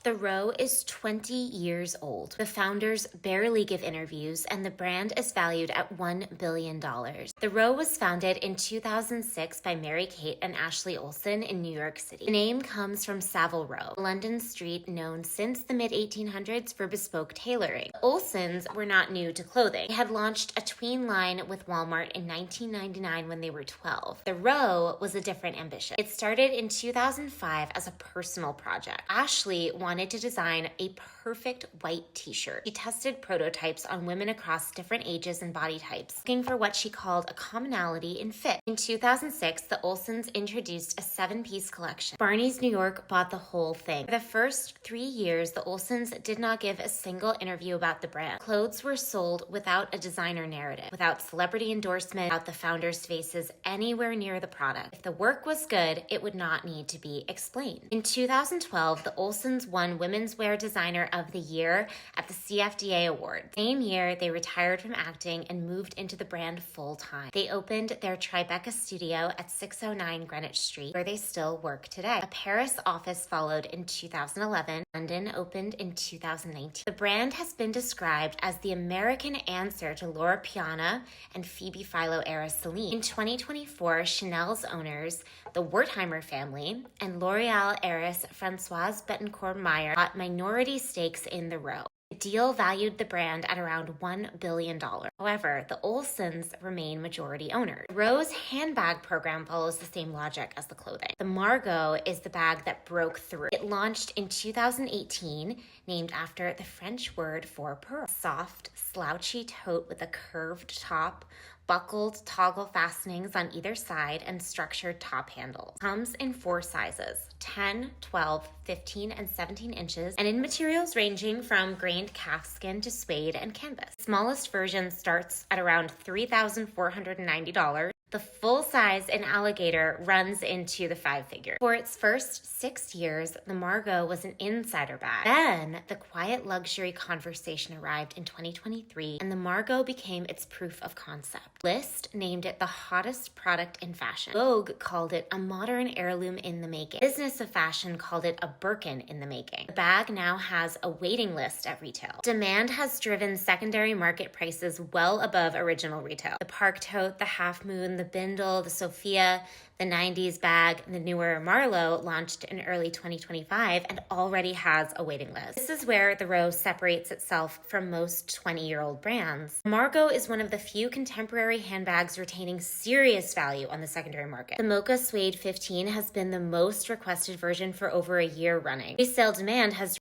The Row is 20 years old. The founders barely give interviews, and the brand is valued at $1 billion. The Row was founded in 2006 by Mary Kate and Ashley Olsen in New York City. The name comes from Savile Row, a London street known since the mid-1800s for bespoke tailoring. The Olsens were not new to clothing. They had launched a tween line with Walmart in 1999 when they were 12. The Row was a different ambition. It started in 2005 as a personal project. Ashley wanted to design a perfect white t-shirt. She tested prototypes on women across different ages and body types, looking for what she called a commonality in fit. In 2006, the Olsens introduced a 7-piece collection. Barney's New York bought the whole thing. For the first 3 years, the Olsens did not give a single interview about the brand. Clothes were sold without a designer narrative, without celebrity endorsement, without the founders' faces anywhere near the product. If the work was good, it would not need to be explained. In 2012, the Olsens won Women's Wear Designer of the Year at the CFDA Awards. Same year, they retired from acting and moved into the brand full-time. They opened their Tribeca studio at 609 Greenwich Street, where they still work today. A Paris office followed in 2011. London opened in 2019. The brand has been described as the American answer to Laura Piana and Phoebe Philo era Celine. In 2024, Chanel's owners, the Wertheimer family, and L'Oreal heiress Françoise Bettencourt-Meyer bought minority stakes in the Row. The deal valued the brand at around $1 billion. However, the Olsens remain majority owners. The Row's handbag program follows the same logic as the clothing. The Margot is the bag that broke through. It launched in 2018, named after the French word for pearl. Soft, slouchy tote with a curved top, buckled toggle fastenings on either side, and structured top handles. Comes in 4 sizes, 10, 12, 15, and 17 inches, and in materials ranging from grained calfskin to suede and canvas. The smallest version starts at around $3,490. The full size in alligator runs into the 5 figures. For its first 6 years, the Margot was an insider bag. Then, the quiet luxury conversation arrived in 2023, and the Margot became its proof of concept. List named it the hottest product in fashion. Vogue called it a modern heirloom in the making. Business of Fashion called it a Birkin in the making. The bag now has a waiting list at retail. Demand has driven secondary market prices well above original retail. The Park Tote, the Half Moon, the Bindle, the Sophia, the 90s bag, and the newer Marlowe launched in early 2025 and already has a waiting list. This is where the Row separates itself from most 20-year-old brands. Margot is one of the few contemporary handbags retaining serious value on the secondary market. The Mocha Suede 15 has been the most requested version for over a year running. Resale demand has